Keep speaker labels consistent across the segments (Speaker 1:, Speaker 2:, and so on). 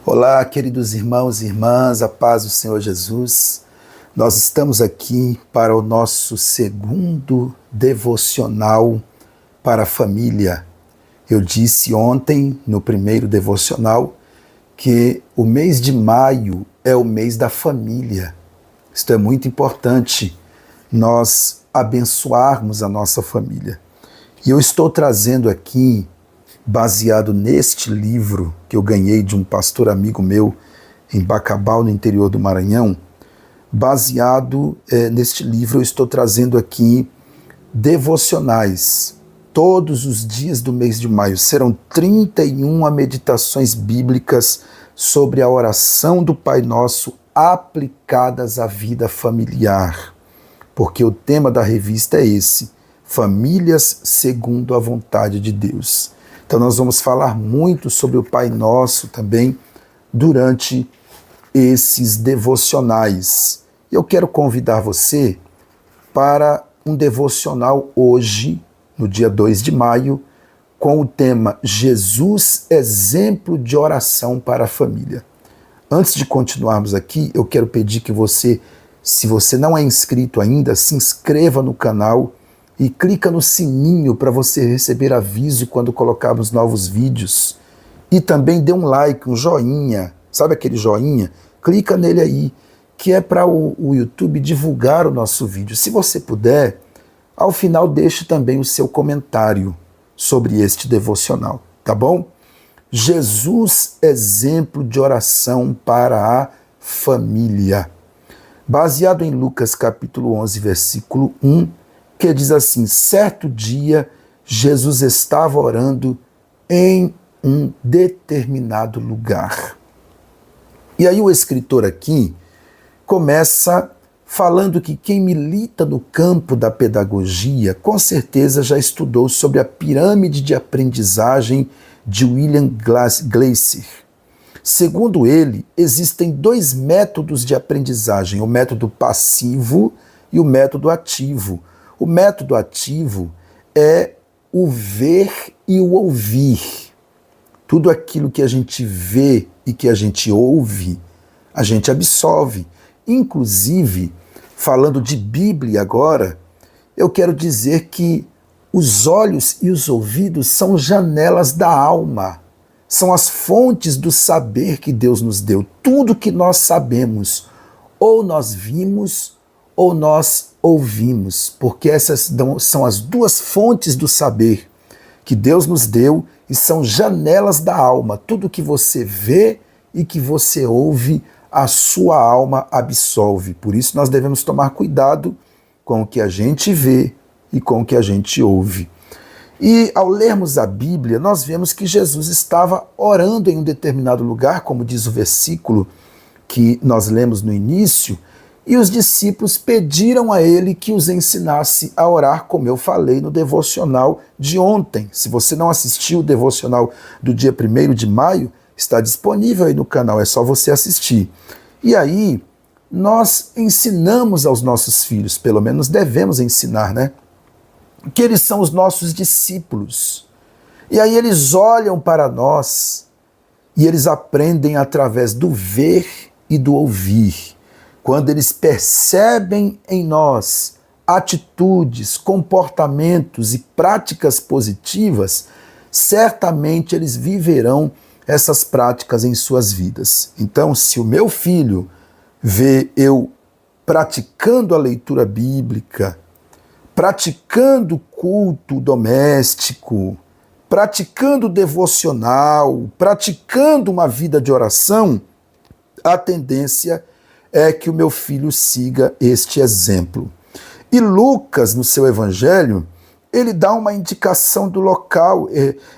Speaker 1: Olá, queridos irmãos e irmãs, a paz do Senhor Jesus. Nós estamos aqui para o nosso segundo devocional para a família. Eu disse ontem, no primeiro devocional, que o mês de maio é o mês da família. Isto é muito importante, nós abençoarmos a nossa família. E eu estou trazendo aqui, baseado neste livro que eu ganhei de um pastor amigo meu em Bacabal, no interior do Maranhão, baseado neste livro eu estou trazendo aqui devocionais. Todos os dias do mês de maio serão 31 meditações bíblicas sobre a oração do Pai Nosso aplicadas à vida familiar. Porque o tema da revista é esse: Famílias segundo a vontade de Deus. Então nós vamos falar muito sobre o Pai Nosso também durante esses devocionais. Eu quero convidar você para um devocional hoje, no dia 2 de maio, com o tema Jesus, exemplo de oração para a família. Antes de continuarmos aqui, eu quero pedir que você, se você não é inscrito ainda, se inscreva no canal e clica no sininho para você receber aviso quando colocarmos novos vídeos. E também dê um like, um joinha, sabe aquele joinha? Clica nele aí, que é para o YouTube divulgar o nosso vídeo. Se você puder, ao final deixe também o seu comentário sobre este devocional, tá bom? Jesus, exemplo de oração para a família. Baseado em Lucas capítulo 11, versículo 1, que diz assim: certo dia, Jesus estava orando em um determinado lugar. E aí o escritor aqui começa falando que quem milita no campo da pedagogia, com certeza já estudou sobre a pirâmide de aprendizagem de William Glasser. Segundo ele, existem dois métodos de aprendizagem, o método passivo e o método ativo. O método ativo é o ver e o ouvir. Tudo aquilo que a gente vê e que a gente ouve, a gente absorve. Inclusive, falando de Bíblia agora, eu quero dizer que os olhos e os ouvidos são janelas da alma, são as fontes do saber que Deus nos deu. Tudo que nós sabemos, ou nós vimos, ou nós ouvimos, porque essas são as duas fontes do saber que Deus nos deu e são janelas da alma. Tudo que você vê e que você ouve, a sua alma absolve. Por isso nós devemos tomar cuidado com o que a gente vê e com o que a gente ouve. E ao lermos a Bíblia, nós vemos que Jesus estava orando em um determinado lugar, como diz o versículo que nós lemos no início, e os discípulos pediram a ele que os ensinasse a orar, como eu falei no devocional de ontem. Se você não assistiu o devocional do dia 1º de maio, está disponível aí no canal, é só você assistir. E aí, nós ensinamos aos nossos filhos, pelo menos devemos ensinar, né? Que eles são os nossos discípulos. E aí eles olham para nós e eles aprendem através do ver e do ouvir. Quando eles percebem em nós atitudes, comportamentos e práticas positivas, certamente eles viverão essas práticas em suas vidas. Então, se o meu filho vê eu praticando a leitura bíblica, praticando culto doméstico, praticando devocional, praticando uma vida de oração, a tendência é que o meu filho siga este exemplo. E Lucas, no seu evangelho, ele dá uma indicação do local,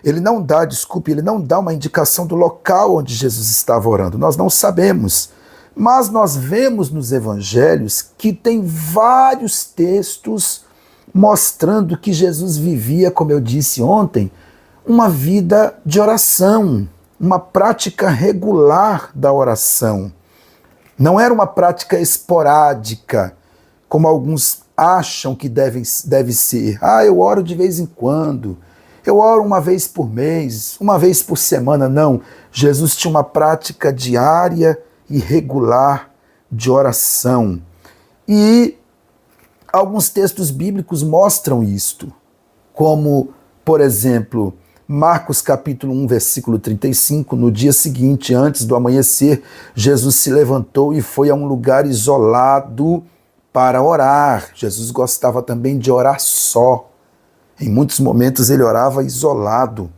Speaker 1: ele não dá uma indicação do local onde Jesus estava orando, nós não sabemos. Mas nós vemos nos evangelhos que tem vários textos mostrando que Jesus vivia, como eu disse ontem, uma vida de oração, uma prática regular da oração. Não era uma prática esporádica, como alguns acham que deve ser. Eu oro de vez em quando, Eu oro uma vez por mês, uma vez por semana. Não. Jesus tinha uma prática diária e regular de oração. E alguns textos bíblicos mostram isto, como, por exemplo, Marcos capítulo 1, versículo 35, no dia seguinte, antes do amanhecer, Jesus se levantou e foi a um lugar isolado para orar. Jesus gostava também de orar só. Em muitos momentos ele orava isolado.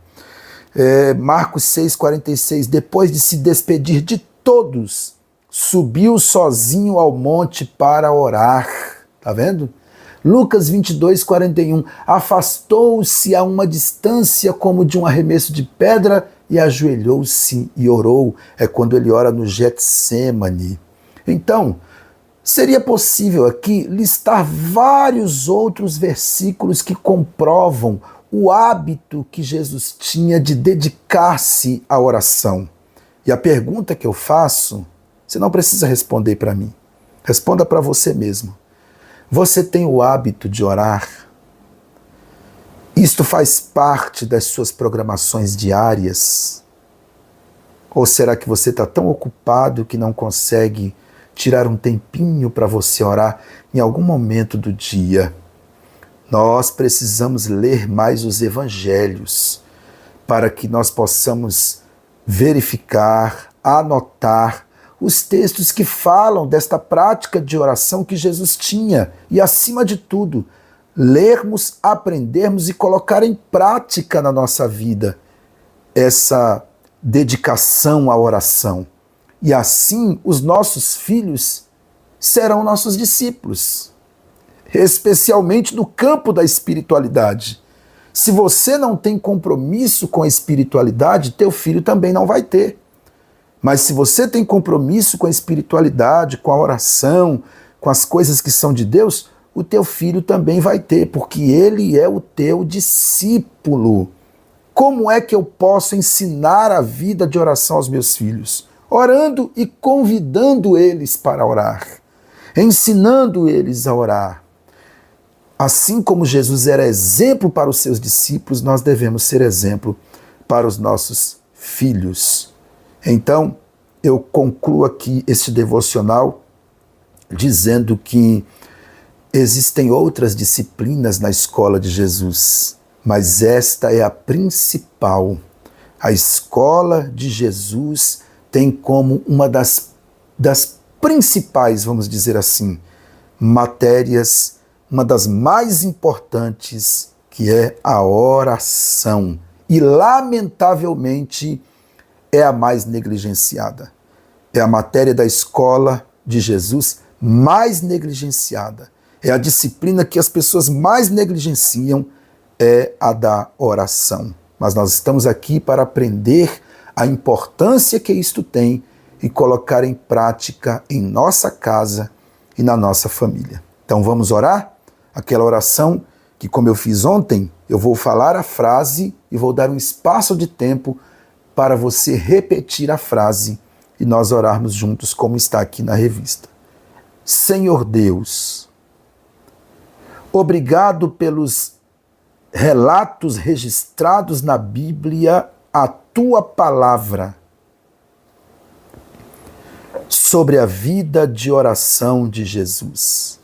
Speaker 1: Marcos 6,46, depois de se despedir de todos, subiu sozinho ao monte para orar. Tá vendo? Lucas 22,41, afastou-se a uma distância como de um arremesso de pedra e ajoelhou-se e orou. É quando ele ora no Getsêmani. Então, seria possível aqui listar vários outros versículos que comprovam o hábito que Jesus tinha de dedicar-se à oração. E a pergunta que eu faço, você não precisa responder para mim. Responda para você mesmo. Você tem o hábito de orar? Isto faz parte das suas programações diárias? Ou será que você está tão ocupado que não consegue tirar um tempinho para você orar em algum momento do dia? Nós precisamos ler mais os evangelhos para que nós possamos verificar, anotar os textos que falam desta prática de oração que Jesus tinha e, acima de tudo, lermos, aprendermos e colocar em prática na nossa vida essa dedicação à oração. E assim os nossos filhos serão nossos discípulos, especialmente no campo da espiritualidade. Se você não tem compromisso com a espiritualidade, teu filho também não vai ter. Mas se você tem compromisso com a espiritualidade, com a oração, com as coisas que são de Deus, o teu filho também vai ter, porque ele é o teu discípulo. Como é que eu posso ensinar a vida de oração aos meus filhos? Orando e convidando eles para orar, ensinando eles a orar. Assim como Jesus era exemplo para os seus discípulos, nós devemos ser exemplo para os nossos filhos. Então, eu concluo aqui este devocional dizendo que existem outras disciplinas na escola de Jesus, mas esta é a principal. A escola de Jesus tem como uma das principais, vamos dizer assim, matérias, uma das mais importantes, que é a oração. E, lamentavelmente, é a mais negligenciada. É a matéria da escola de Jesus mais negligenciada. É a disciplina que as pessoas mais negligenciam, é a da oração. Mas nós estamos aqui para aprender a importância que isto tem e colocar em prática em nossa casa e na nossa família. Então vamos orar? Aquela oração que, como eu fiz ontem, eu vou falar a frase e vou dar um espaço de tempo para você repetir a frase e nós orarmos juntos, como está aqui na revista. Senhor Deus, obrigado pelos relatos registrados na Bíblia, a tua palavra, sobre a vida de oração de Jesus.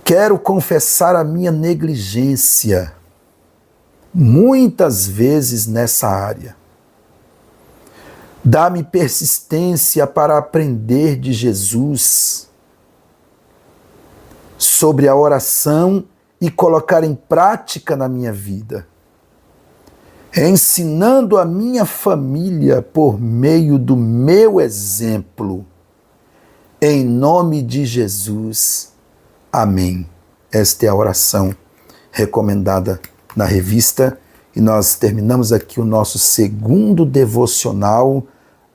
Speaker 1: Quero confessar a minha negligência, muitas vezes nessa área. Dá-me persistência para aprender de Jesus sobre a oração e colocar em prática na minha vida, ensinando a minha família por meio do meu exemplo. Em nome de Jesus. Amém. Esta é a oração recomendada na revista e nós terminamos aqui o nosso segundo devocional.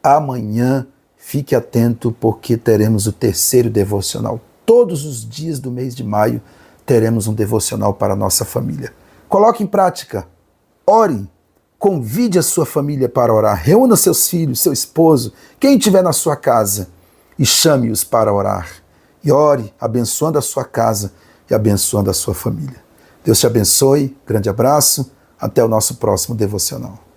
Speaker 1: Amanhã, fique atento porque teremos o terceiro devocional. Todos os dias do mês de maio teremos um devocional para a nossa família. Coloque em prática, ore, convide a sua família para orar, reúna seus filhos, seu esposo, quem estiver na sua casa e chame-os para orar. E ore, abençoando a sua casa e abençoando a sua família. Deus te abençoe, grande abraço, até o nosso próximo devocional.